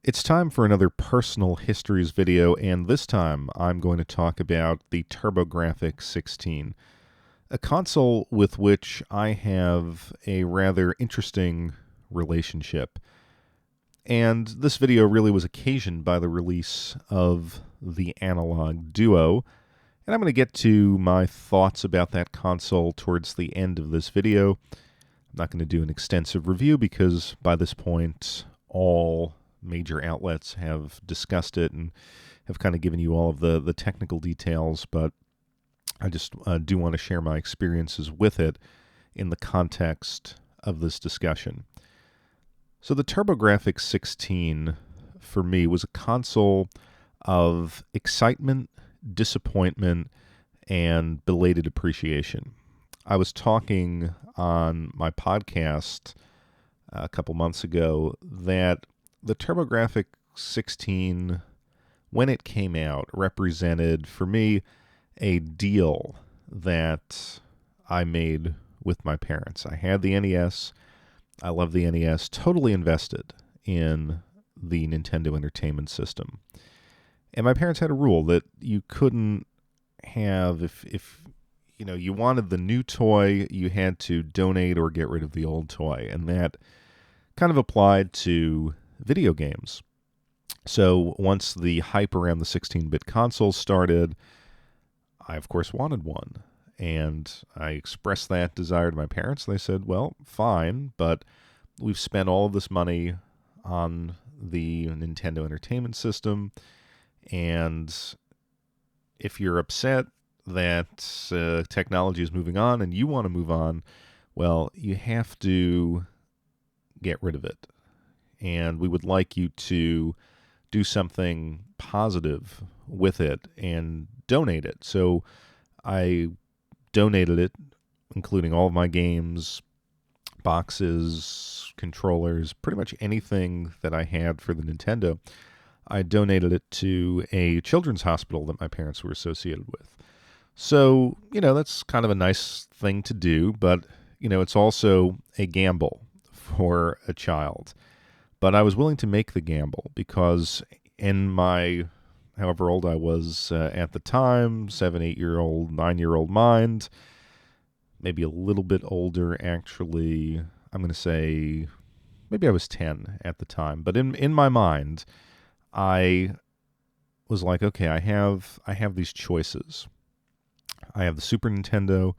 It's time for another personal histories video, and this time I'm going to talk about the TurboGrafx-16, a console with which I have a rather interesting relationship. And this video really was occasioned by the release of the Analogue Duo, and I'm going to get to my thoughts about that console towards the end of this video. I'm not going to do an extensive review because by this point all major outlets have discussed it and have kind of given you all of the technical details, but I just do want to share my experiences with it in the context of this discussion. So the TurboGrafx-16 for me was a console of excitement, disappointment, and belated appreciation. I was talking on my podcast a couple months ago that the TurboGrafx-16, when it came out, represented for me a deal that I made with my parents. I had the NES. I love the NES. Totally invested in the Nintendo Entertainment System. And my parents had a rule that you couldn't have, if you wanted the new toy, you had to donate or get rid of the old toy. And that kind of applied to video games. So once the hype around the 16-bit console started, I of course wanted one. And I expressed that desire to my parents. They said, well, fine, but we've spent all of this money on the Nintendo Entertainment System, and if you're upset that technology is moving on and you want to move on, well, you have to get rid of it. And we would like you to do something positive with it and donate it. So I donated it, including all of my games, boxes, controllers, pretty much anything that I had for the Nintendo. I donated it to a children's hospital that my parents were associated with. So, that's kind of a nice thing to do, but, it's also a gamble for a child. But I was willing to make the gamble because in my, however old I was at the time, 7, 8-year-old, 9-year-old mind, maybe a little bit older actually, I'm going to say maybe I was 10 at the time. But in my mind, I was like, okay, I have these choices. I have the Super Nintendo,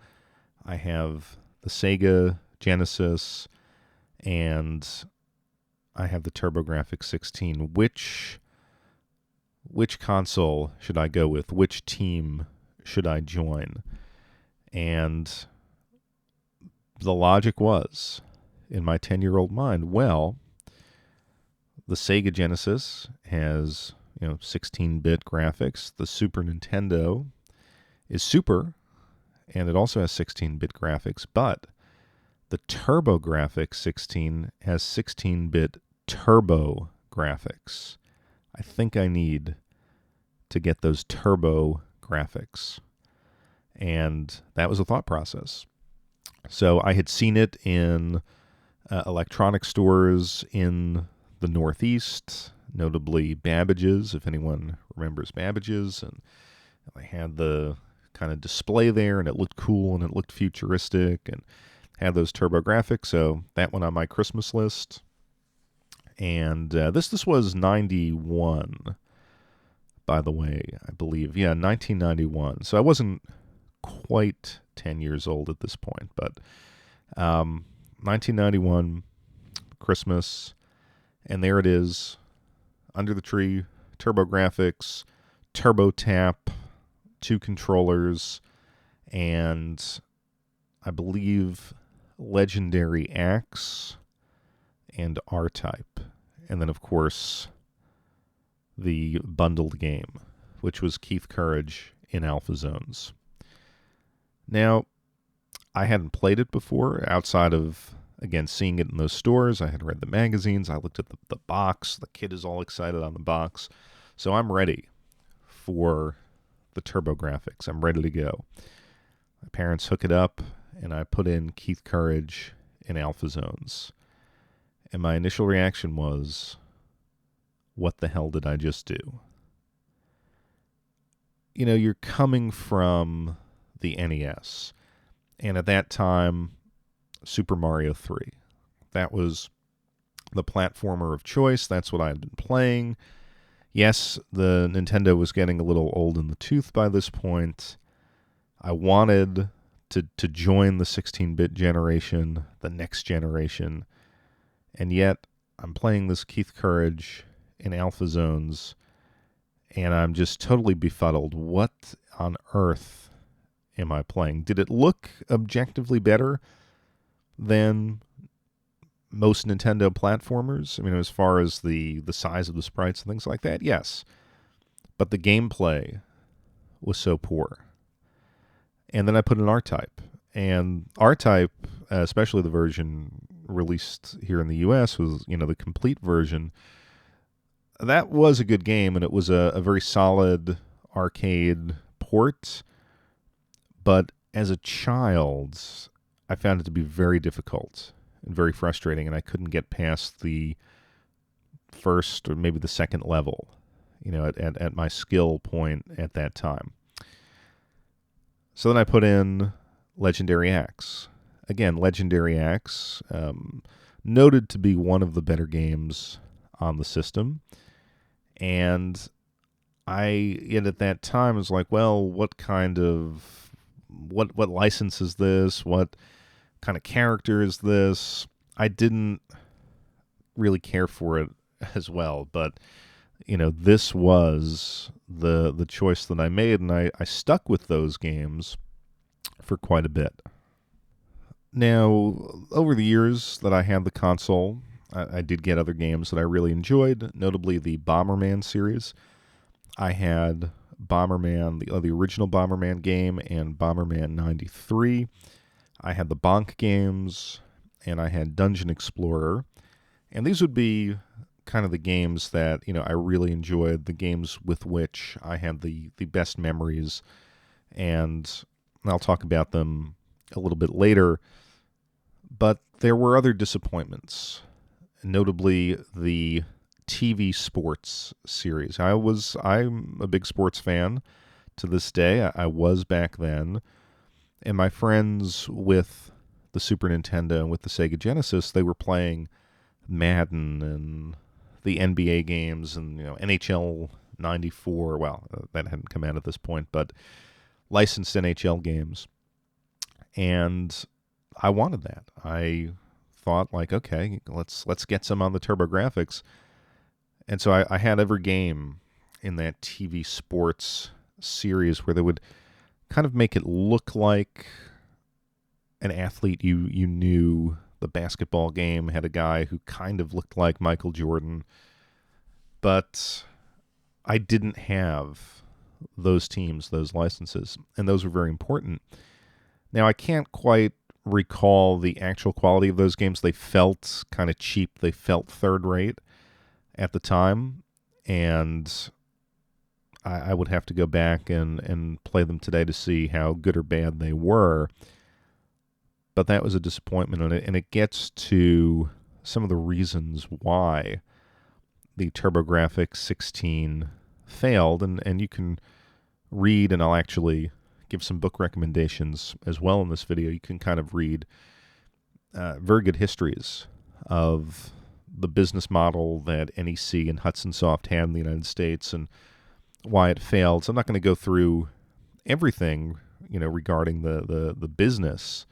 I have the Sega Genesis, and I have the TurboGrafx-16. Which console should I go with? Which team should I join? And the logic was, in my 10-year-old mind, well, the Sega Genesis has 16-bit graphics. The Super Nintendo is super, and it also has 16-bit graphics, but the TurboGrafx-16 has 16-bit turbo graphics. I think I need to get those turbo graphics. And that was a thought process. So I had seen it in electronic stores in the Northeast, notably Babbage's, if anyone remembers Babbage's. And they had the kind of display there, and it looked cool, and it looked futuristic, and had those TurboGrafx, so that went on my Christmas list. And this was 91, by the way, I believe. Yeah, 1991. So I wasn't quite 10 years old at this point, but 1991, Christmas, and there it is, under the tree, TurboGrafx, Turbo Tap, 2 controllers, and I believe Legendary Axe and R-Type. And then, of course, the bundled game, which was Keith Courage in Alpha Zones. Now, I hadn't played it before, outside of, again, seeing it in those stores. I had read the magazines. I looked at the box. The kid is all excited on the box. So I'm ready for the TurboGrafx. I'm ready to go. My parents hook it up, and I put in Keith Courage in Alpha Zones. And my initial reaction was, what the hell did I just do? You know, you're coming from the NES, and at that time, Super Mario 3. That was the platformer of choice. That's what I had been playing. Yes, the Nintendo was getting a little old in the tooth by this point. I wanted to join the 16-bit generation, the next generation, and yet I'm playing this Keith Courage in Alpha Zones, and I'm just totally befuddled. What on earth am I playing? Did it look objectively better than most Nintendo platformers? I mean, as far as the size of the sprites and things like that, yes. But the gameplay was so poor. And then I put in R-Type. And R-Type, especially the version released here in the US, was, you know, the complete version. That was a good game, and it was a very solid arcade port. But as a child, I found it to be very difficult and very frustrating, and I couldn't get past the first or maybe the second level, you know, at my skill point at that time. So then I put in Legendary Axe. Again, Legendary Axe, noted to be one of the better games on the system. And at that time, was like, well, what license is this? What kind of character is this? I didn't really care for it as well, but you know, this was the choice that I made, and I stuck with those games for quite a bit. Now, over the years that I had the console, I did get other games that I really enjoyed, notably the Bomberman series. I had Bomberman, the original Bomberman game, and Bomberman 93. I had the Bonk games, and I had Dungeon Explorer. And these would be kind of the games that, you know, I really enjoyed, the games with which I had the best memories. And I'll talk about them a little bit later. But there were other disappointments, notably the TV sports series. I'm a big sports fan to this day. I was back then. And my friends with the Super Nintendo and with the Sega Genesis, they were playing Madden and the NBA games and, you know, NHL 94. Well, that hadn't come out at this point, but licensed NHL games. And I wanted that. I thought, like, okay, let's get some on the TurboGrafx. And so I had every game in that TV sports series where they would kind of make it look like an athlete you knew. The basketball game had a guy who kind of looked like Michael Jordan, but I didn't have those teams, those licenses, and those were very important. Now, I can't quite recall the actual quality of those games. They felt kind of cheap. They felt third rate at the time, and I would have to go back and play them today to see how good or bad they were. But that was a disappointment, and it gets to some of the reasons why the TurboGrafx-16 failed, and you can read, and I'll actually give some book recommendations as well in this video. You can kind of read very good histories of the business model that NEC and Hudson Soft had in the United States and why it failed. So I'm not going to go through everything, you know, regarding the business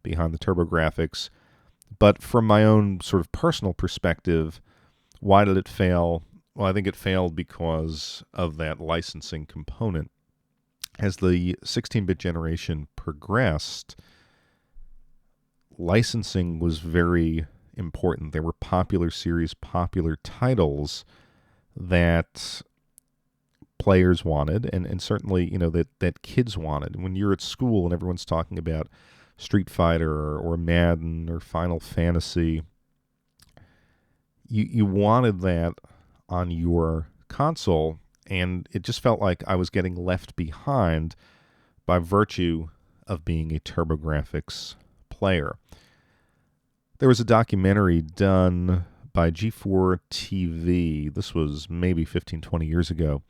behind the TurboGrafx, but from my own sort of personal perspective, why did it fail? Well, I think it failed because of that licensing component. As the 16-bit generation progressed, licensing was very important. There were popular series, popular titles that players wanted, and certainly, you know, that kids wanted. When you're at school and everyone's talking about Street Fighter or Madden or Final Fantasy, you wanted that on your console, and it just felt like I was getting left behind by virtue of being a TurboGrafx player. There was a documentary done by G4 TV. This was maybe 15, 20 years ago,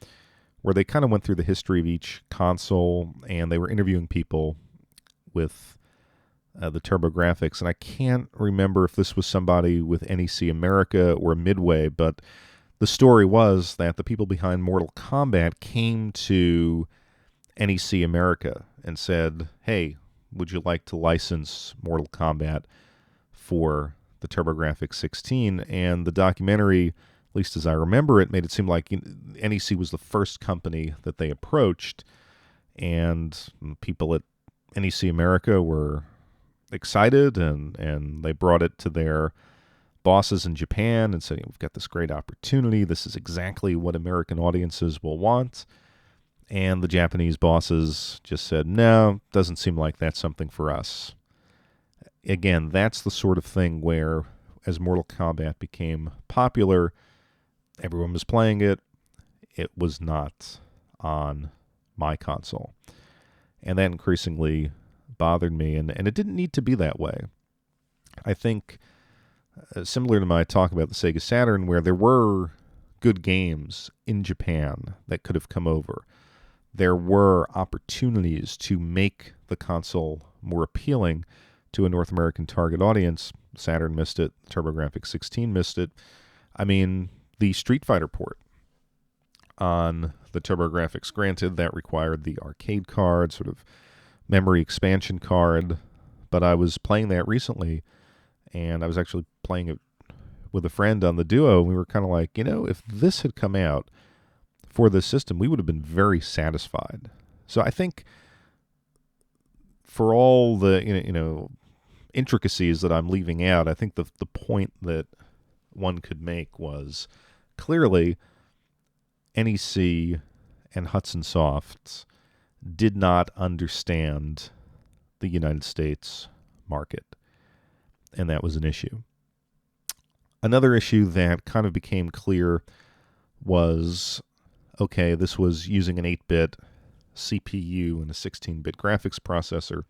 where they kind of went through the history of each console, and they were interviewing people with the TurboGrafx. And I can't remember if this was somebody with NEC America or Midway, but the story was that the people behind Mortal Kombat came to NEC America and said, hey, would you like to license Mortal Kombat for the TurboGrafx-16? And the documentary, at least as I remember it, made it seem like NEC was the first company that they approached, and people at NEC America were excited, and they brought it to their bosses in Japan and said, we've got this great opportunity. This is exactly what American audiences will want. And the Japanese bosses just said, no, doesn't seem like that's something for us. Again, that's the sort of thing where, as Mortal Kombat became popular, everyone was playing it. It was not on my console. And that increasingly bothered me, and it didn't need to be that way. I think, similar to my talk about the Sega Saturn, where there were good games in Japan that could have come over, there were opportunities to make the console more appealing to a North American target audience. Saturn missed it. TurboGrafx-16 missed it. I mean, the Street Fighter port on the TurboGrafx, granted, that required the arcade card, sort of memory expansion card, but I was playing that recently, and I was actually playing it with a friend on the Duo, and we were kind of like, if this had come out for this system, we would have been very satisfied. So I think for all the intricacies that I'm leaving out, I think the point that one could make was clearly NEC and Hudson Soft did not understand the United States market, and that was an issue. Another issue that kind of became clear was, okay, this was using an 8-bit CPU and a 16-bit graphics processor.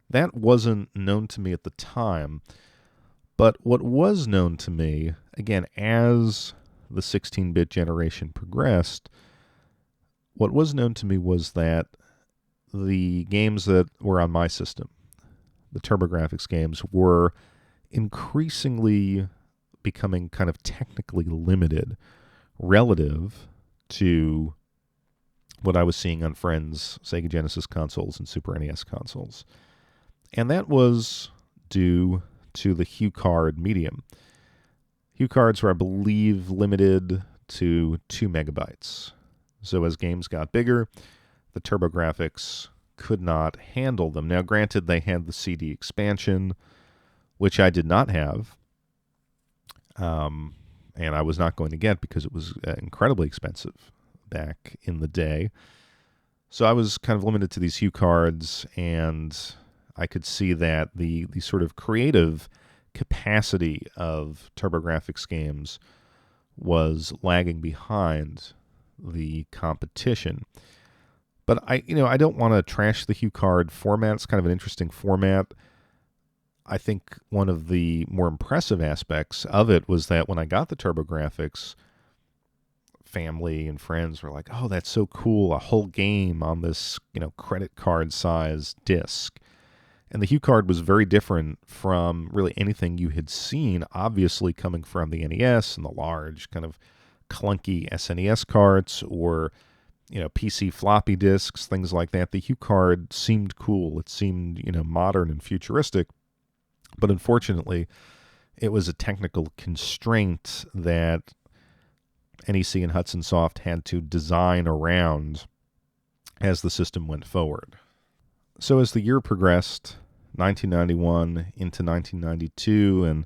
That wasn't known to me at the time, but what was known to me, again, as the 16-bit generation progressed, what was known to me was that the games that were on my system, the TurboGrafx games, were increasingly becoming kind of technically limited relative to what I was seeing on friends' Sega Genesis consoles and Super NES consoles. And that was due to the HuCard medium. HuCards were, I believe, limited to 2 megabytes. So as games got bigger, the TurboGrafx could not handle them. Now, granted, they had the CD expansion, which I did not have, and I was not going to get because it was incredibly expensive back in the day. So I was kind of limited to these HuCards, and I could see that the sort of creative capacity of TurboGrafx games was lagging behind the competition. But I don't want to trash the HuCard format. It's kind of an interesting format. I think one of the more impressive aspects of it was that when I got the TurboGrafx, family and friends were like, "Oh, that's so cool! A whole game on this, credit card size disc." And the HuCard was very different from really anything you had seen, obviously coming from the NES and the large kind of clunky SNES carts or PC floppy disks, things like that. The HuCard seemed cool. It seemed, modern and futuristic. But unfortunately, it was a technical constraint that NEC and Hudson Soft had to design around as the system went forward. So as the year progressed, 1991 into 1992, and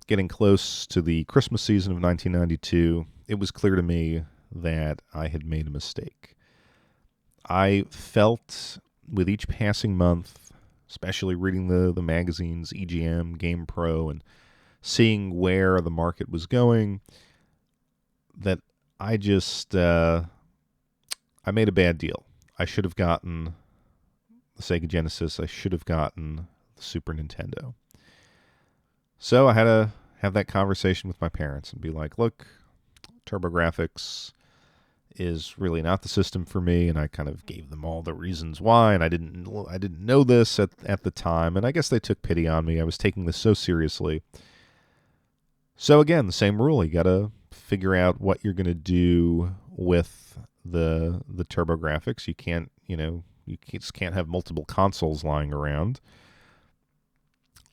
getting close to the Christmas season of 1992, it was clear to me that I had made a mistake. I felt with each passing month, especially reading the magazines, EGM, Game Pro, and seeing where the market was going, that I just, I made a bad deal. I should have gotten the Sega Genesis. I should have gotten the Super Nintendo. So I had have that conversation with my parents and be like, look, TurboGrafx is really not the system for me, and I kind of gave them all the reasons why, and I didn't know this at the time, and I guess they took pity on me. I was taking this so seriously. So again, the same rule, you got to figure out what you're going to do with the TurboGrafx. You can't, you just can't have multiple consoles lying around.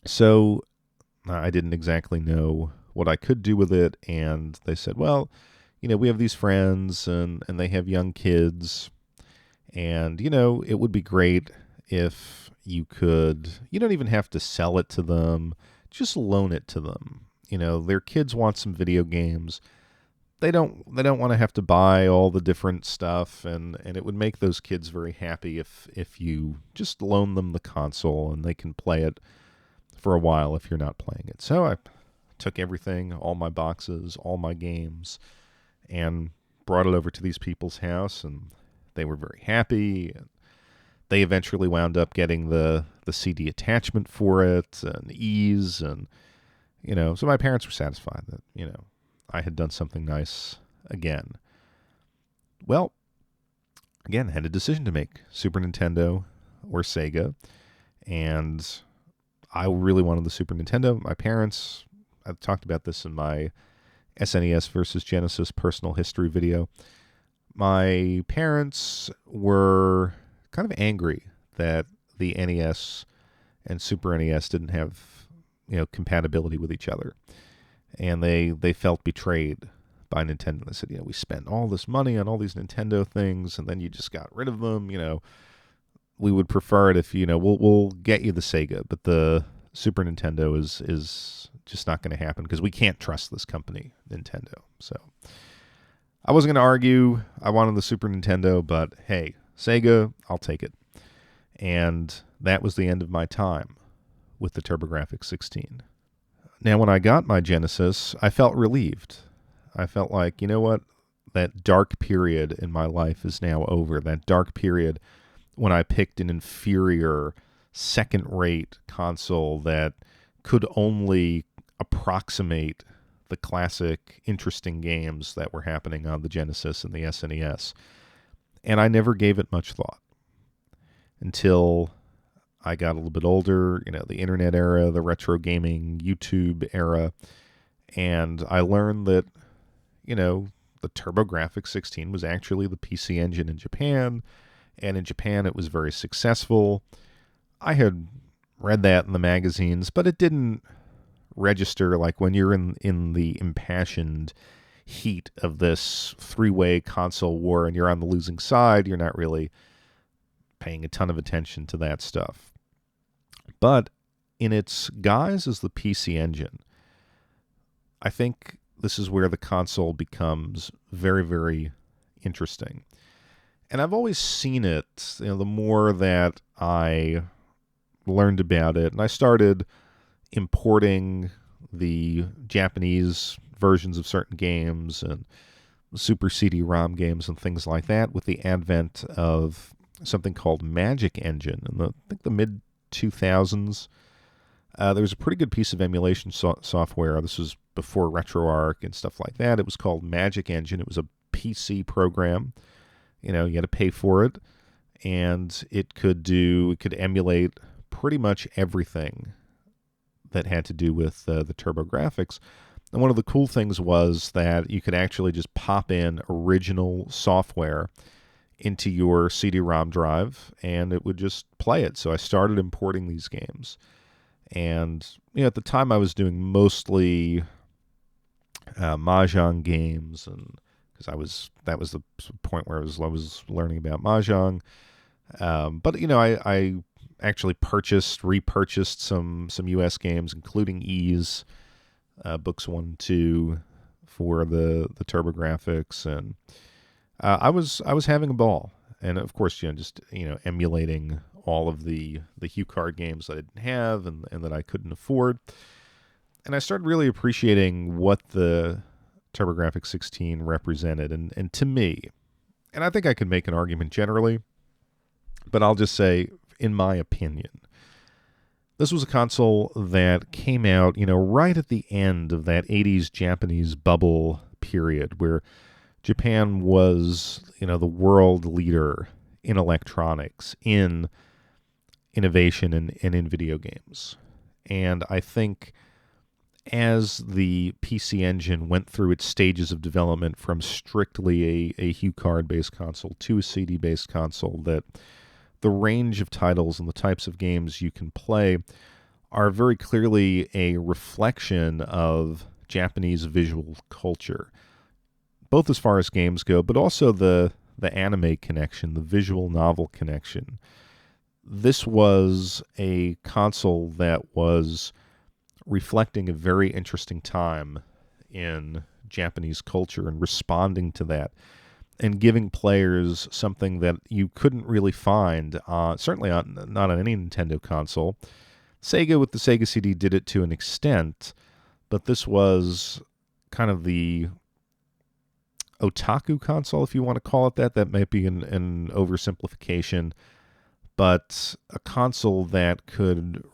So I didn't exactly know what I could do with it, and they said, well, we have these friends, and they have young kids, and, it would be great if you don't even have to sell it to them, just loan it to them. Their kids want some video games. They don't want to have to buy all the different stuff, and it would make those kids very happy if you just loan them the console and they can play it for a while if you're not playing it. So I took everything, all my boxes, all my games, and brought it over to these people's house, and they were very happy. They eventually wound up getting the CD attachment for it, and ease, and so my parents were satisfied that I had done something nice again. Well, again, I had a decision to make: Super Nintendo or Sega, and I really wanted the Super Nintendo. My parents, I've talked about this in my SNES versus Genesis personal history video. My parents were kind of angry that the NES and Super NES didn't have, compatibility with each other. And they felt betrayed by Nintendo. They said, we spent all this money on all these Nintendo things, and then you just got rid of them. We would prefer it if, we'll get you the Sega, but the Super Nintendo is just not going to happen because we can't trust this company, Nintendo. So I wasn't going to argue. I wanted the Super Nintendo, but hey, Sega, I'll take it. And that was the end of my time with the TurboGrafx-16. Now, when I got my Genesis, I felt relieved. I felt like, you know what? That dark period in my life is now over. That dark period when I picked an inferior, second-rate console that could only approximate the classic, interesting games that were happening on the Genesis and the SNES. And I never gave it much thought until I got a little bit older, the internet era, the retro gaming, YouTube era, and I learned that, the TurboGrafx-16 was actually the PC Engine in Japan, and in Japan it was very successful. I had read that in the magazines, but it didn't register like when you're in the impassioned heat of this three-way console war and you're on the losing side, you're not really paying a ton of attention to that stuff. But in its guise as the PC Engine, I think this is where the console becomes very, very interesting. And I've always seen it, the more that I learned about it, and I started importing the Japanese versions of certain games and Super CD-ROM games and things like that with the advent of something called Magic Engine in I think the mid-2000s. There was a pretty good piece of emulation software. This was before RetroArch and stuff like that. It was called Magic Engine. It was a PC program. You had to pay for it, and it could emulate pretty much everything that had to do with the TurboGrafx. And one of the cool things was that you could actually just pop in original software into your CD-ROM drive, and it would just play it. So I started importing these games. And at the time I was doing mostly Mahjong games, and because that was the point where I was learning about Mahjong. But I actually repurchased some US games, including Ease, books 1 and 2 for the TurboGrafx, and I was having a ball. And of course, just emulating all of the HuCard games that I didn't have and that I couldn't afford. And I started really appreciating what the TurboGrafx-16 represented. And to me, and I think I could make an argument generally, but I'll just say, in my opinion, This was a console that came out, right at the end of that 80s Japanese bubble period where Japan was, the world leader in electronics, in innovation, and in video games. And I think as the PC Engine went through its stages of development from strictly a HuCard-based console to a CD-based console, that the range of titles and the types of games you can play are very clearly a reflection of Japanese visual culture, both as far as games go, but also the anime connection, the visual novel connection. This was a console that was reflecting a very interesting time in Japanese culture and responding to that and giving players something that you couldn't really find, certainly not on any Nintendo console. Sega with the Sega CD did it to an extent, but this was kind of the otaku console, if you want to call it that. That might be an oversimplification, but a console that could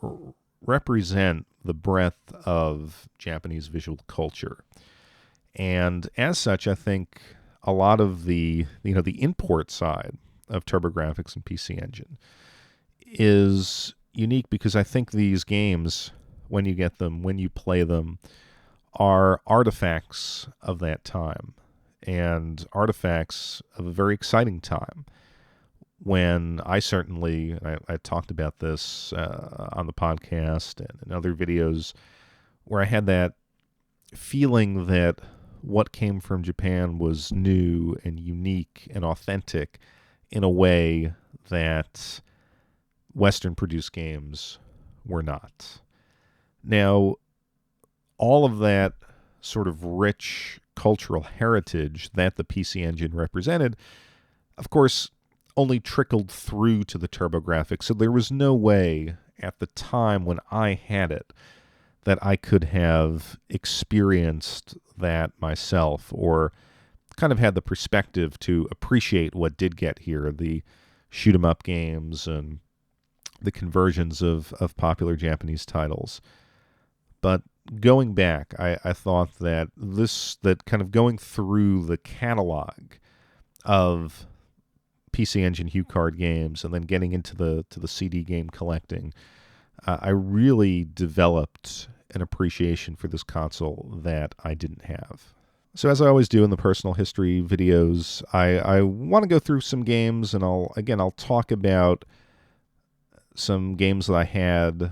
represent the breadth of Japanese visual culture. And as such, I think a lot of the import side of TurboGrafx and PC Engine is unique because I think these games, when you get them, when you play them, are artifacts of that time and artifacts of a very exciting time when I talked about this on the podcast and in other videos, where I had that feeling that what came from Japan was new and unique and authentic in a way that Western-produced games were not. Now, all of that sort of rich cultural heritage that the PC Engine represented, of course, only trickled through to the TurboGrafx, so there was no way at the time when I had it that I could have experienced that myself or kind of had the perspective to appreciate what did get here, the shoot-'em-up games and the conversions of popular Japanese titles. But going back, I thought that that kind of going through the catalog of PC Engine HuCard games and then getting into the CD game collecting, I really developed an appreciation for this console that I didn't have. So as I always do in the personal history videos, I want to go through some games, and I'll talk about some games that I had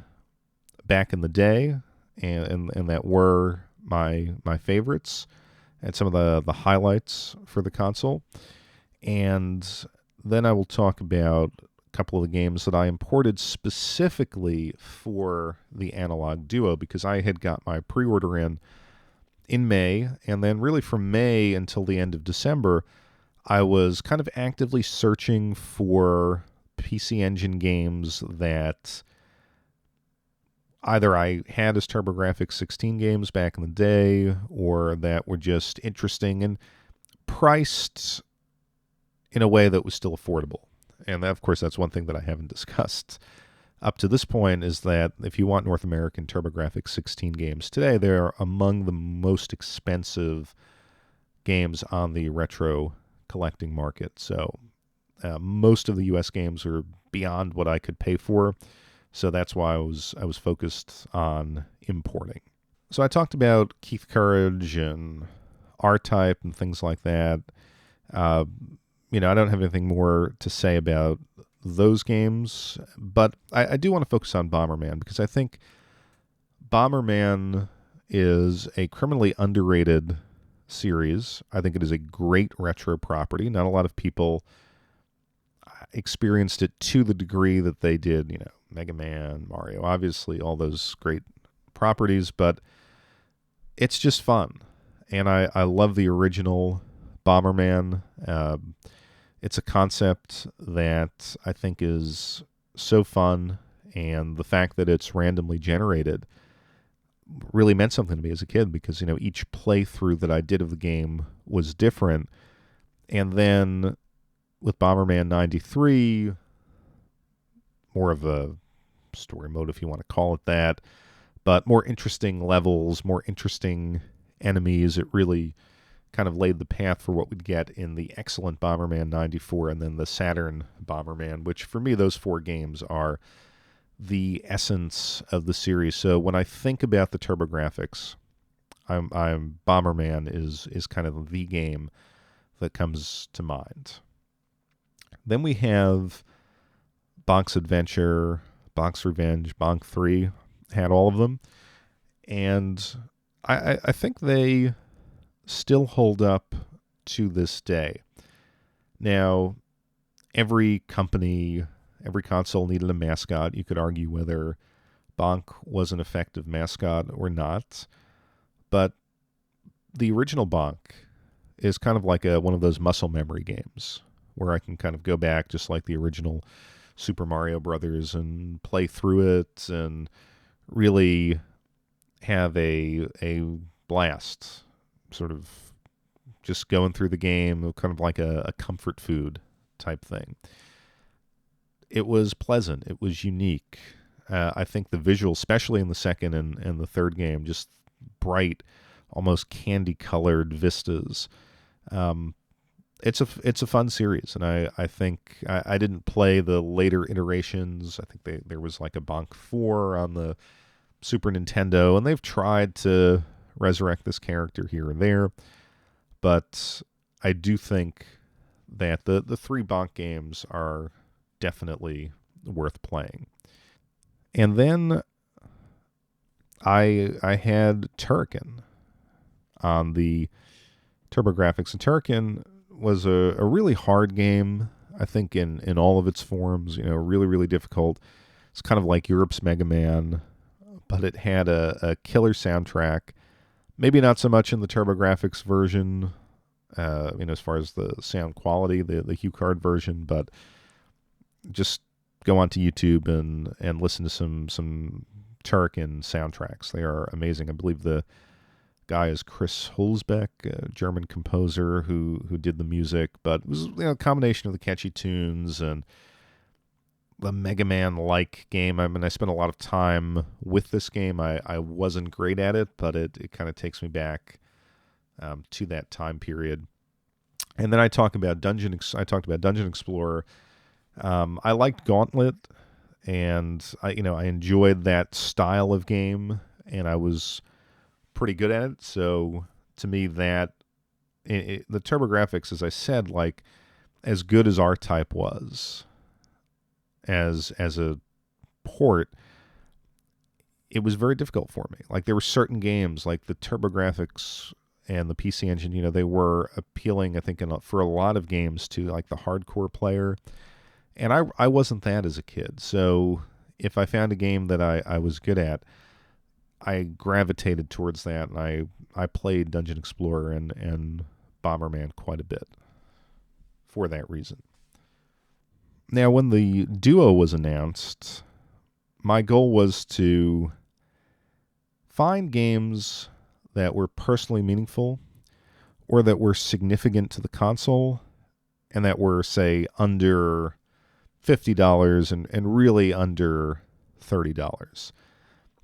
back in the day and that were my favorites and some of the highlights for the console. And then I will talk about a couple of the games that I imported specifically for the Analogue Duo, because I had got my pre-order in May, and then really from May until the end of December, I was kind of actively searching for PC Engine games that either I had as TurboGrafx-16 games back in the day, or that were just interesting and priced in a way that was still affordable. And of course, that's one thing that I haven't discussed up to this point, is that if you want North American TurboGrafx-16 games today, they're among the most expensive games on the retro collecting market. So most of the U.S. games are beyond what I could pay for. So that's why I was focused on importing. So I talked about Keith Courage and R-Type and things like that. I don't have anything more to say about those games, but I do want to focus on Bomberman, because I think Bomberman is a criminally underrated series. I think it is a great retro property. Not a lot of people experienced it to the degree that they did, Mega Man, Mario, obviously all those great properties, but it's just fun. And I love the original Bomberman. It's a concept that I think is so fun, and the fact that it's randomly generated really meant something to me as a kid, because, each playthrough that I did of the game was different. And then with Bomberman 93, more of a story mode if you want to call it that, but more interesting levels, more interesting enemies. It really kind of laid the path for what we'd get in the excellent Bomberman 94 and then the Saturn Bomberman, which for me, those 4 games are the essence of the series. So when I think about the TurboGrafx, I'm Bomberman is kind of the game that comes to mind. Then we have Bonk's Adventure, Bonk's Revenge, Bonk 3, had all of them. And I think they still hold up to this day. Now, every company, every console needed a mascot. You could argue whether Bonk was an effective mascot or not. But the original Bonk is kind of like one of those muscle memory games where I can kind of go back just like the original Super Mario Brothers and play through it and really have a blast, sort of just going through the game, kind of like a comfort food type thing. It was pleasant. It was unique. I think the visuals, especially in the second and the third game, just bright, almost candy-colored vistas. It's a fun series, and I think I didn't play the later iterations. I think there was like a Bonk 4 on the Super Nintendo, and they've tried to resurrect this character here and there, but I do think that the 3 Bonk games are definitely worth playing. And then I had Turrican on the TurboGrafx, and Turrican was a really hard game, I think, in all of its forms. Really, really difficult. It's kind of like Europe's Mega Man, but it had a killer soundtrack. Maybe not so much in the TurboGrafx version, as far as the sound quality, the HuCard version, but just go onto YouTube and listen to some Turrican soundtracks. They are amazing. I believe the guy is Chris Hulsbeck, a German composer who did the music, but it was a combination of the catchy tunes and the Mega Man-like game. I mean, I spent a lot of time with this game. I wasn't great at it, but it kind of takes me back to that time period. And then I talked about Dungeon Explorer. I liked Gauntlet, and I enjoyed that style of game, and I was pretty good at it. So to me, the TurboGrafx, as I said, like as good as R-Type was as a port, it was very difficult for me. Like there were certain games, like the TurboGrafx and the PC Engine, they were appealing, I think, for a lot of games to like the hardcore player. And I wasn't that as a kid. So if I found a game that I was good at, I gravitated towards that, and I played Dungeon Explorer and Bomberman quite a bit for that reason. Now, when the Duo was announced, my goal was to find games that were personally meaningful or that were significant to the console and that were, say, under $50 and really under $30.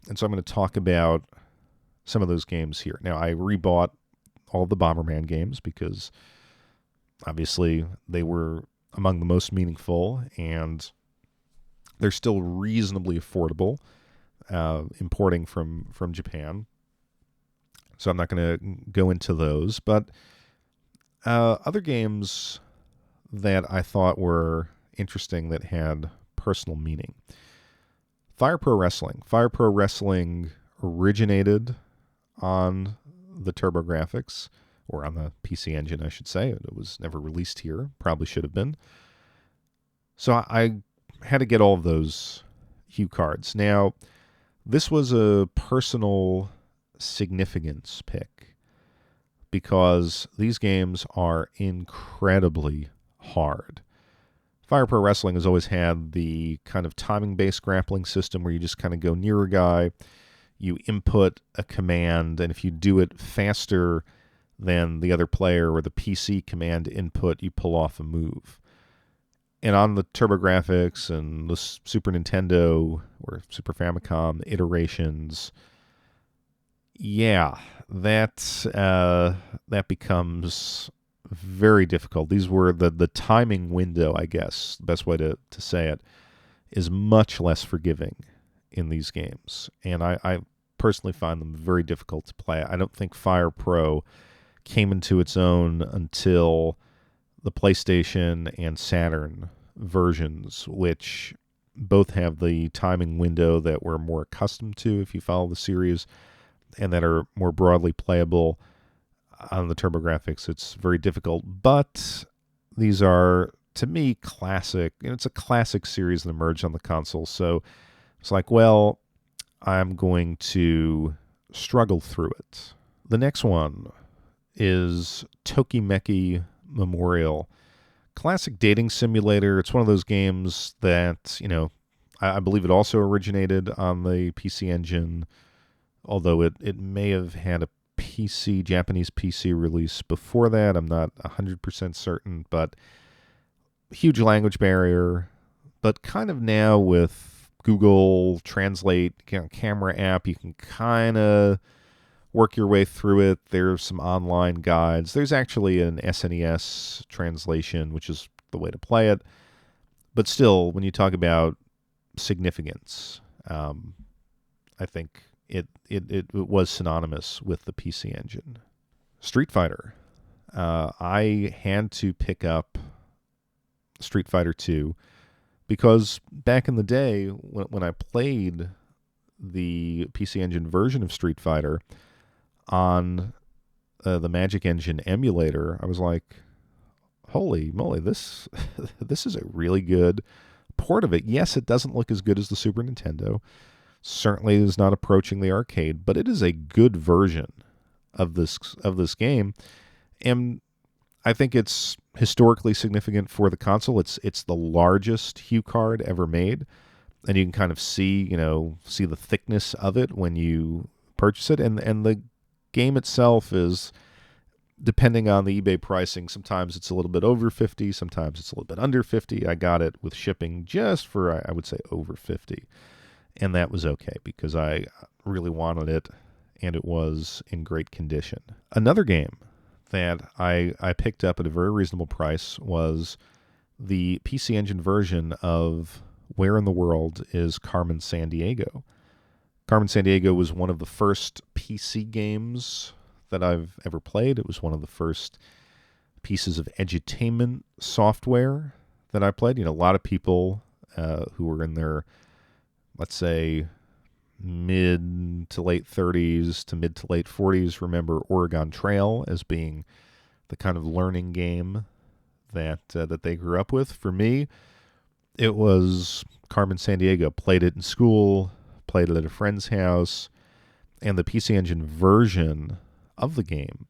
And so I'm going to talk about some of those games here. Now, I rebought all the Bomberman games because obviously they were among the most meaningful, and they're still reasonably affordable importing from Japan. So I'm not going to go into those. But other games that I thought were interesting that had personal meaning. Fire Pro Wrestling. Fire Pro Wrestling originated on the TurboGrafx, or on the PC Engine, I should say. It was never released here. Probably should have been. So I had to get all of those HuCards. Now, this was a personal significance pick because these games are incredibly hard. Fire Pro Wrestling has always had the kind of timing-based grappling system where you just kind of go near a guy, you input a command, and if you do it faster than the other player or the PC command input, you pull off a move. And on the TurboGrafx and the Super Nintendo or Super Famicom iterations, yeah, that becomes very difficult. These were the timing window, I guess, the best way to say it, is much less forgiving in these games. And I personally find them very difficult to play. I don't think Fire Pro came into its own until the PlayStation and Saturn versions, which both have the timing window that we're more accustomed to if you follow the series, and that are more broadly playable. On the TurboGrafx, it's very difficult, but these are, to me, classic. It's a classic series that emerged on the console, so it's like, well, I'm going to struggle through it. The next one is Tokimeki Memorial. Classic dating simulator. It's one of those games that, I believe it also originated on the PC Engine, although it may have had a Japanese PC release before that. I'm not 100% certain, but huge language barrier. But kind of now with Google Translate camera app, you can kind of work your way through it. There's some online guides. There's actually an SNES translation, which is the way to play it. But still, when you talk about significance, I think it was synonymous with the PC Engine. Street Fighter. I had to pick up Street Fighter 2 because back in the day when I played the PC Engine version of Street Fighter on the Magic Engine emulator, I was like, holy moly, this is a really good port of it. Yes, it doesn't look as good as the Super Nintendo. Certainly is not approaching the arcade, but it is a good version of this game. And I think it's historically significant for the console. It's the largest Hue card ever made, and you can kind of see the thickness of it when you purchase it. And the game itself is, depending on the eBay pricing, sometimes it's a little bit over 50, sometimes it's a little bit under 50. I got it with shipping just for, I would say, over 50. And that was okay because I really wanted it, and it was in great condition. Another game that I picked up at a very reasonable price was the PC Engine version of Where in the World is Carmen Sandiego. Carmen Sandiego was one of the first PC games that I've ever played. It was one of the first pieces of edutainment software that I played. A lot of people who were in their, let's say, mid to late 30s to mid to late 40s remember Oregon Trail as being the kind of learning game that they grew up with. For me, it was Carmen Sandiego. Played it in school, played it at a friend's house, and the PC Engine version of the game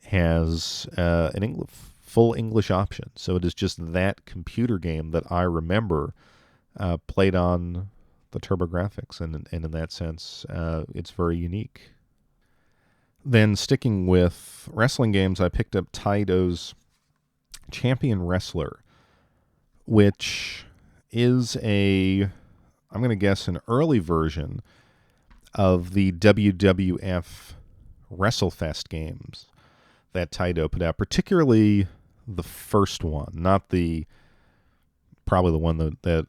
has an full English option. So it is just that computer game that I remember played on the TurboGrafx, and in that sense, it's very unique. Then, sticking with wrestling games, I picked up Taito's Champion Wrestler, which is I'm going to guess, an early version of the WWF WrestleFest games that Taito put out, particularly the first one, not probably the one that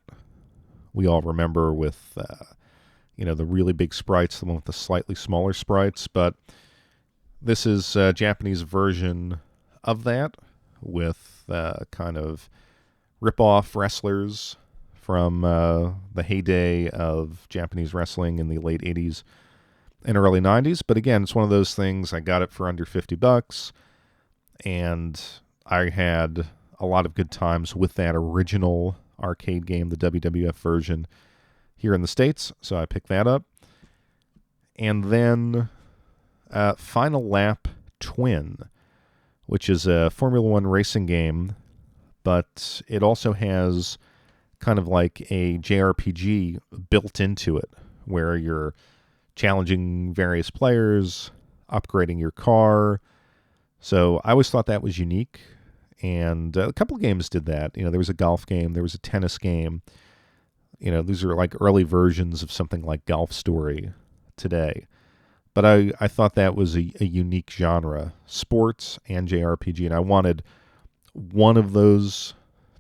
we all remember with, the really big sprites, the one with the slightly smaller sprites. But this is a Japanese version of that with kind of rip-off wrestlers from the heyday of Japanese wrestling in the late 80s and early 90s. But again, it's one of those things, I got it for under $50, and I had a lot of good times with that original arcade game, the WWF version, here in the States, so I picked that up. And then Final Lap Twin, which is a Formula One racing game, but it also has kind of like a JRPG built into it, where you're challenging various players, upgrading your car. So I always thought that was unique, And a couple of games did that. There was a golf game, there was a tennis game. These are like early versions of something like Golf Story today. But I thought that was a unique genre, sports and JRPG, and I wanted one of those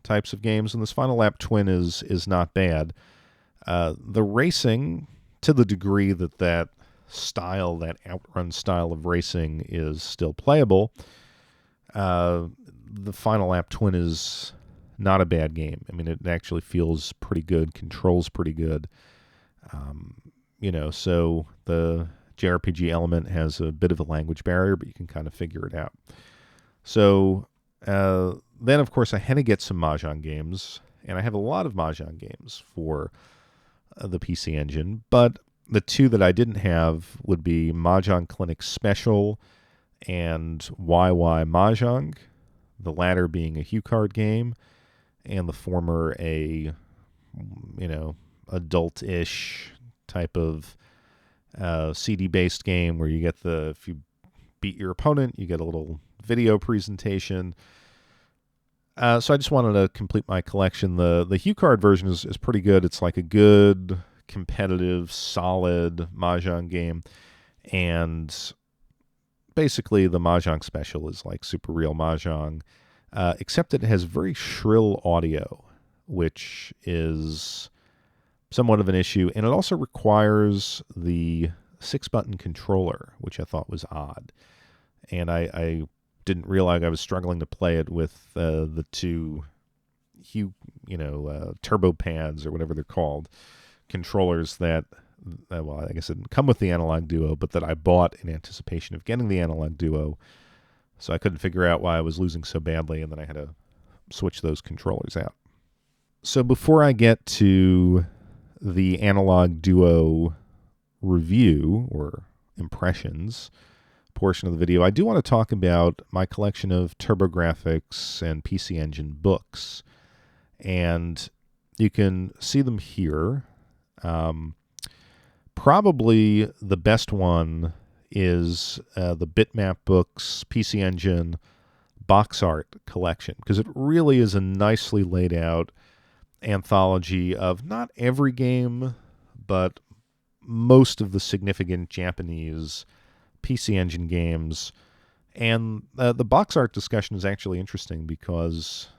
types of games, and this Final Lap Twin is not bad. The racing, to the degree that style, that outrun style of racing is still playable, the Final Lap Twin is not a bad game. I mean, it actually feels pretty good, controls pretty good. So the JRPG element has a bit of a language barrier, but you can kind of figure it out. So then, of course, I had to get some Mahjong games, and I have a lot of Mahjong games for the PC Engine, but the two that I didn't have would be Mahjong Clinic Special and YY Mahjong, the latter being a Hue card game, and the former a, adult-ish type of CD-based game where you get if you beat your opponent, you get a little video presentation. So I just wanted to complete my collection. The Hue card version is pretty good. It's like a good, competitive, solid Mahjong game. And basically the Mahjong Special is like Super Real Mahjong, except it has very shrill audio, which is somewhat of an issue. And it also requires the 6-button controller, which I thought was odd. And I didn't realize I was struggling to play it with the two Hue, turbo pads or whatever they're called, controllers that, well, I guess it didn't come with the Analogue Duo, but that I bought in anticipation of getting the Analogue Duo. So I couldn't figure out why I was losing so badly, and then I had to switch those controllers out. So before I get to the Analogue Duo review or impressions portion of the video, I do want to talk about my collection of TurboGrafx and PC Engine books. And you can see them here. Probably the best one is the Bitmap Books PC Engine box art collection, because it really is a nicely laid out anthology of not every game, but most of the significant Japanese PC Engine games. And the box art discussion is actually interesting because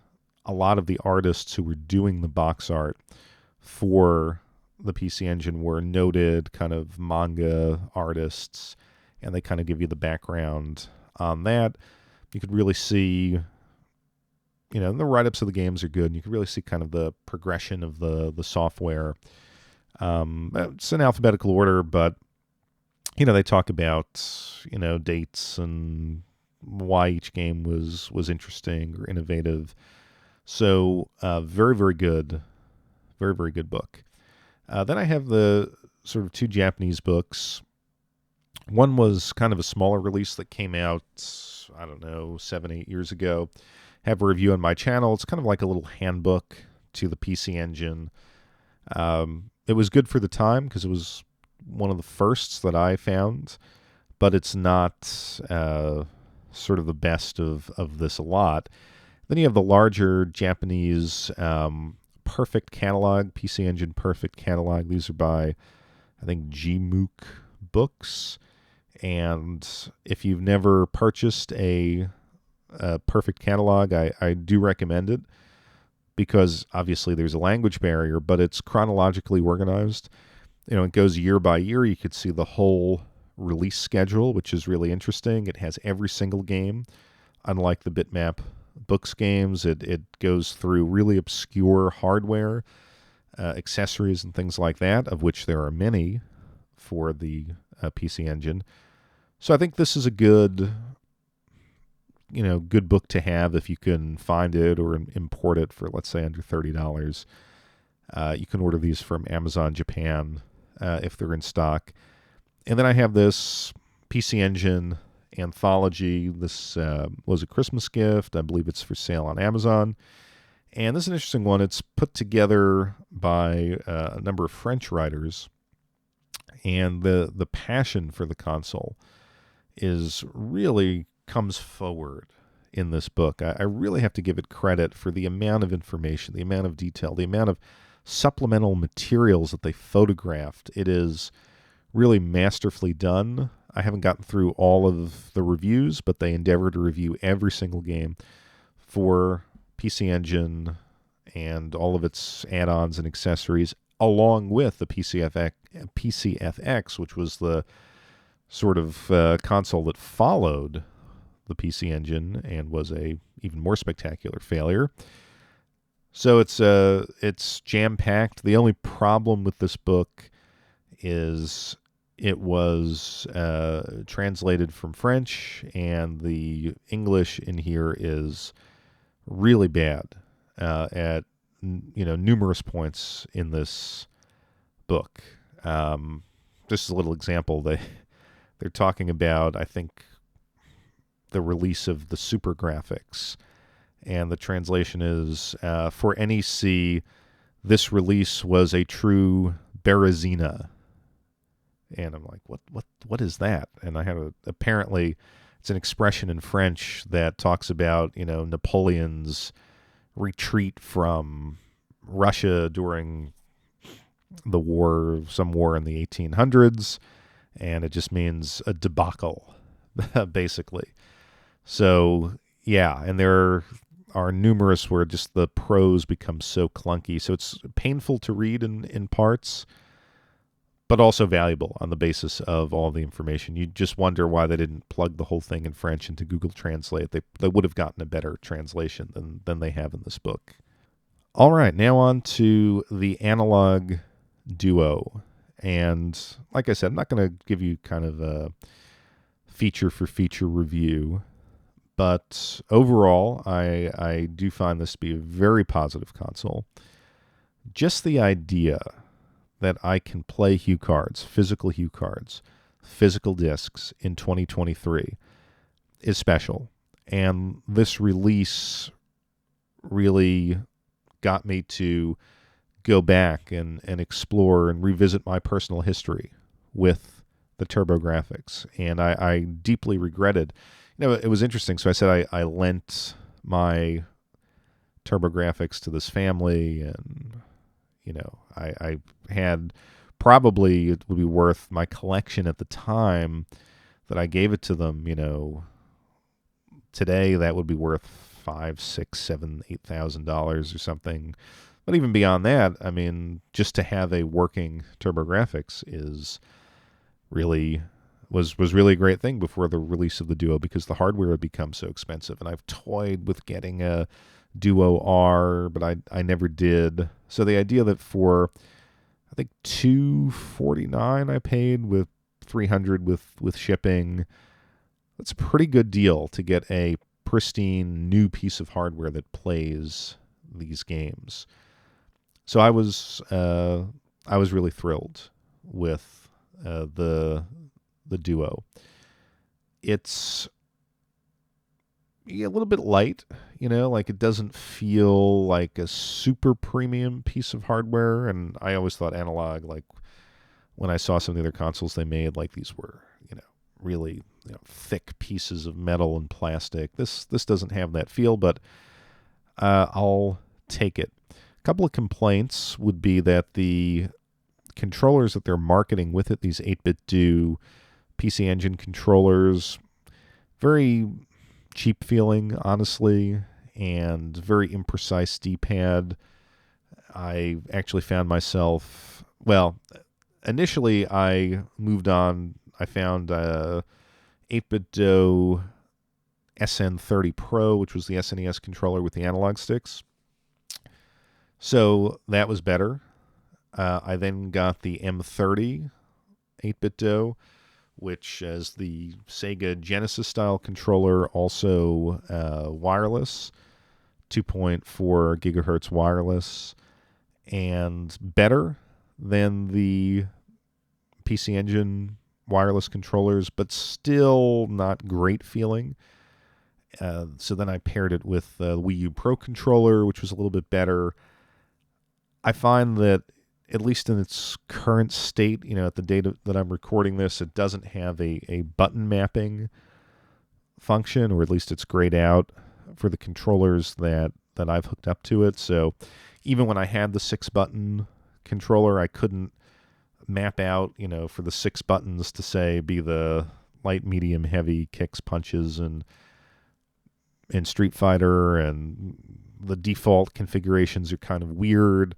a lot of the artists who were doing the box art for the PC Engine were noted kind of manga artists, and they kind of give you the background on that. You could really see, the write-ups of the games are good, and you can really see kind of the progression of the software. It's in alphabetical order, but they talk about, dates and why each game was interesting or innovative. So, very, very good. Very, very good book. Then I have the sort of two Japanese books. One was kind of a smaller release that came out, 7-8 years ago. Have a review on my channel. It's kind of like a little handbook to the PC Engine. It was good for the time because it was one of the firsts that I found, but it's not sort of the best of this a lot. Then you have the larger Japanese Perfect Catalog, PC Engine Perfect Catalog. These are by, I think, Gmook Books. And if you've never purchased a Perfect Catalog, I do recommend it, because obviously there's a language barrier, but it's chronologically organized. It goes year by year. You could see the whole release schedule, which is really interesting. It has every single game. Unlike the Bitmap Books games, it goes through really obscure hardware, accessories, and things like that, of which there are many for the PC Engine. So I think this is a good book to have if you can find it or import it for, let's say, under $30. You can order these from Amazon Japan if they're in stock. And then I have this PC Engine anthology. This was a Christmas gift. I believe it's for sale on Amazon. And this is an interesting one. It's put together by a number of French writers. And the passion for the console is really comes forward in this book. I really have to give it credit for the amount of information, the amount of detail, the amount of supplemental materials that they photographed. It is really masterfully done. I haven't gotten through all of the reviews, but they endeavor to review every single game for PC Engine and all of its add-ons and accessories, along with the PCFX, which was the sort of console that followed the PC Engine and was a even more spectacular failure. So it's jam-packed. The only problem with this book is it was translated from French, and the English in here is really bad at numerous points in this book. Just a little example, they're talking about, I think, the release of the Super Graphics, and the translation is, for NEC, this release was a true Berezina. And I'm like, what is that? And I have apparently it's an expression in French that talks about, Napoleon's retreat from Russia during the war, some war in the 1800s, and it just means a debacle, basically. So, yeah, and there are numerous where just the prose becomes so clunky. So it's painful to read in parts, but also valuable on the basis of all the information. You just wonder why they didn't plug the whole thing in French into Google Translate. They would have gotten a better translation than they have in this book. All right, now on to the Analogue Duo. And like I said, I'm not going to give you kind of a feature-for-feature review, but overall, I do find this to be a very positive console. Just the idea that I can play physical hue cards, physical discs in 2023 is special. And this release really got me to go back and explore and revisit my personal history with the TurboGrafx. And I deeply regretted, it was interesting. So I said I lent my TurboGrafx to this family, and I had probably, it would be worth my collection at the time that I gave it to them. Today that would be worth $5,000, $6,000, $7,000, $8,000 or something. But even beyond that, I mean, just to have a working TurboGrafx was really a great thing before the release of the Duo, because the hardware had become so expensive. And I've toyed with getting a Duo R, but I never did. So the idea that for, I think, $249 I paid with $300 with shipping, that's a pretty good deal to get a pristine new piece of hardware that plays these games. So I was really thrilled with the Duo. It's a little bit light, like it doesn't feel like a super premium piece of hardware. And I always thought Analogue, like when I saw some of the other consoles they made, like these were, really thick pieces of metal and plastic. This doesn't have that feel, but I'll take it. A couple of complaints would be that the controllers that they're marketing with it, these 8-bit do PC Engine controllers, very cheap feeling, honestly, and very imprecise D-pad. I actually found myself, initially I moved on. I found 8-bit do SN30 Pro, which was the SNES controller with the analog sticks. So that was better. I then got the M30 8-bit do, which is the Sega Genesis style controller, also wireless, 2.4 gigahertz wireless, and better than the PC Engine wireless controllers, but still not great feeling. So then I paired it with the Wii U Pro controller, which was a little bit better. I find that, at least in its current state, at the date that I'm recording this, it doesn't have a button mapping function, or at least it's grayed out for the controllers that I've hooked up to it. So even when I had the 6-button controller, I couldn't map out, for the 6 buttons to say be the light, medium, heavy kicks, punches, and in Street Fighter, and the default configurations are kind of weird.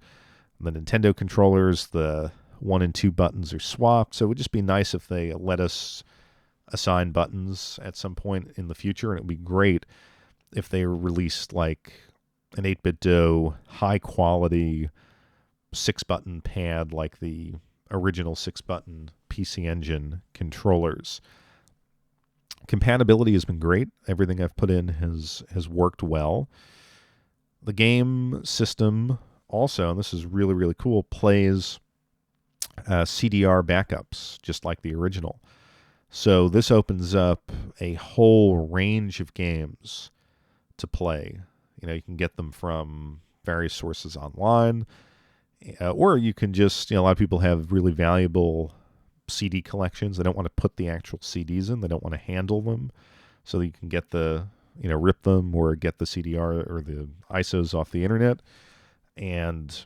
The Nintendo controllers, the 1 and 2 buttons are swapped, so it would just be nice if they let us assign buttons at some point in the future, and it would be great if they released like an 8-bit DOE, high-quality 6-button pad like the original 6-button PC Engine controllers. Compatibility has been great. Everything I've put in has worked well. The game system also, and this is really, really cool, plays CDR backups, just like the original. So this opens up a whole range of games to play. You can get them from various sources online, or you can just, a lot of people have really valuable CD collections. They don't want to put the actual CDs in. They don't want to handle them. So you can get rip them or get the CDR or the ISOs off the internet and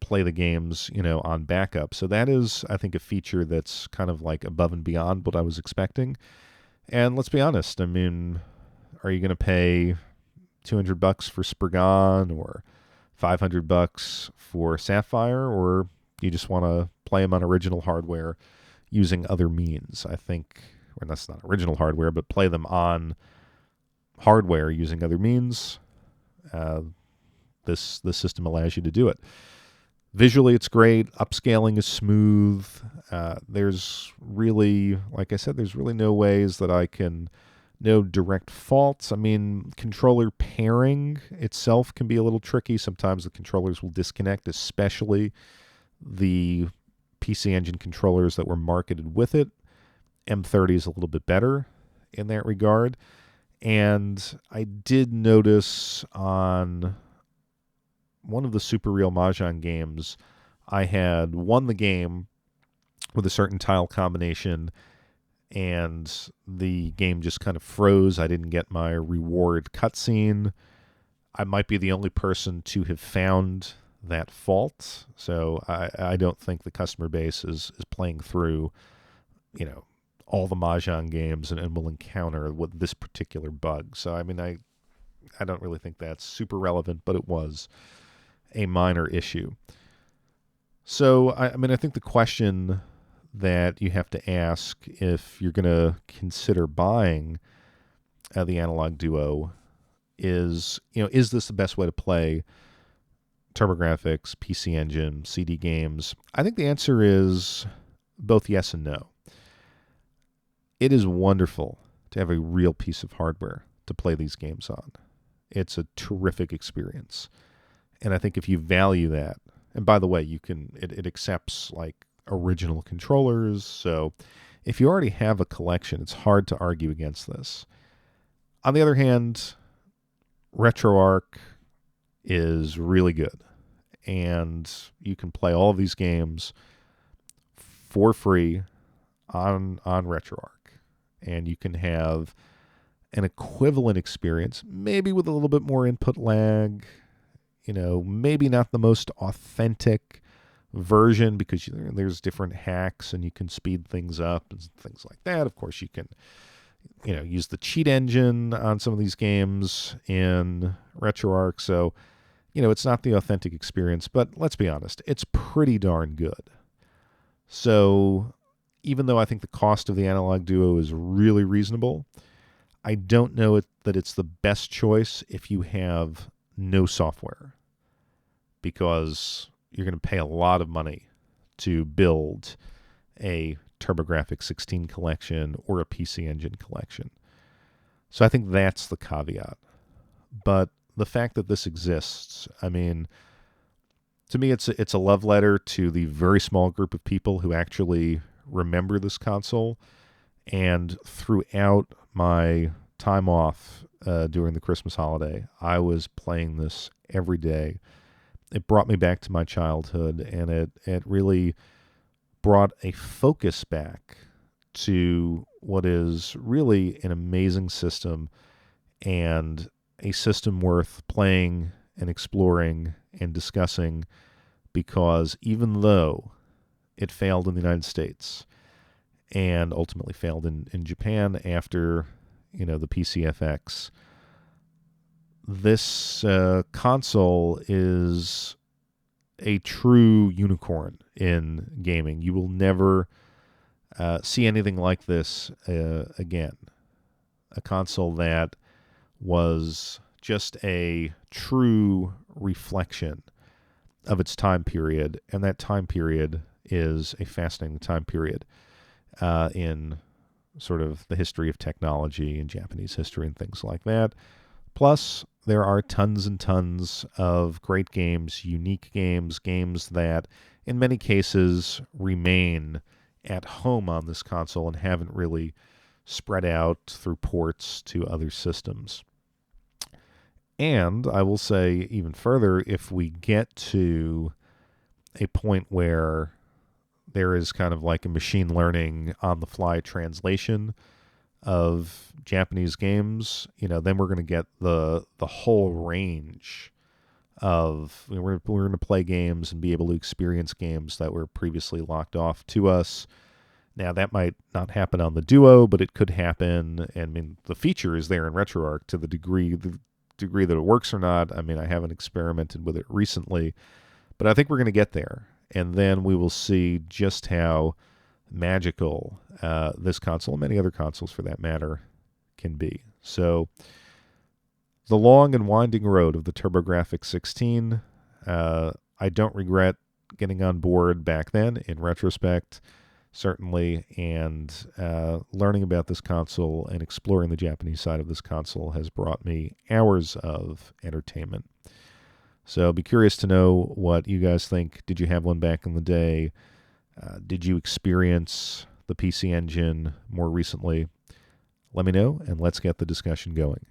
play the games, on backup. So that is, I think, a feature that's kind of like above and beyond what I was expecting. And let's be honest, I mean, are you going to pay $200 for Spriggan or $500 for Sapphire, or you just want to play them on original hardware using other means? I think, or that's not original hardware, but play them on hardware using other means. This system allows you to do it. Visually, it's great. Upscaling is smooth. There's really, like I said, there's really no direct faults. I mean, controller pairing itself can be a little tricky. Sometimes the controllers will disconnect, especially the PC Engine controllers that were marketed with it. M30 is a little bit better in that regard. And I did notice on one of the Super Real Mahjong games, I had won the game with a certain tile combination, and the game just kind of froze. I didn't get my reward cutscene. I might be the only person to have found that fault, so I don't think the customer base is playing through, all the Mahjong games and will encounter with this particular bug. So, I mean, I don't really think that's super relevant, but it was a minor issue. So, I think the question that you have to ask if you're going to consider buying the Analogue Duo is, is this the best way to play TurboGrafx, PC Engine, CD games? I think the answer is both yes and no. It is wonderful to have a real piece of hardware to play these games on. It's a terrific experience. And I think if you value that, and by the way, it accepts like original controllers. So if you already have a collection, it's hard to argue against this. On the other hand, RetroArch is really good. And you can play all of these games for free on RetroArch. And you can have an equivalent experience, maybe with a little bit more input lag, maybe not the most authentic version because there's different hacks and you can speed things up and things like that. Of course, you can, use the cheat engine on some of these games in RetroArch. So, it's not the authentic experience, but let's be honest, it's pretty darn good. So even though I think the cost of the Analogue Duo is really reasonable, I don't know that it's the best choice if you have no software, because you're going to pay a lot of money to build a TurboGrafx-16 collection or a PC Engine collection. So I think that's the caveat. But the fact that this exists, I mean, to me, it's a love letter to the very small group of people who actually remember this console. And throughout my time off during the Christmas holiday, I was playing this every day. It brought me back to my childhood, and it really brought a focus back to what is really an amazing system, and a system worth playing and exploring and discussing, because even though it failed in the United States and ultimately failed in Japan after, the PCFX, this console is a true unicorn in gaming. You will never see anything like this again. A console that was just a true reflection of its time period, and that time period is a fascinating time period in sort of the history of technology and Japanese history and things like that. Plus, there are tons and tons of great games, unique games, games that in many cases remain at home on this console and haven't really spread out through ports to other systems. And I will say even further, if we get to a point where there is kind of like a machine learning on the fly translation of Japanese games, then we're going to get the whole range of, we're going to play games and be able to experience games that were previously locked off to us. Now, that might not happen on the Duo, but it could happen. And I mean, the feature is there in RetroArch to the degree that it works or not. I mean, I haven't experimented with it recently, but I think we're going to get there. And then we will see just how magical this console, and many other consoles for that matter, can be. So, the long and winding road of the TurboGrafx-16, I don't regret getting on board back then, in retrospect, certainly, and learning about this console and exploring the Japanese side of this console has brought me hours of entertainment. So be curious to know what you guys think. Did you have one back in the day? Did you experience the PC Engine more recently? Let me know, and let's get the discussion going.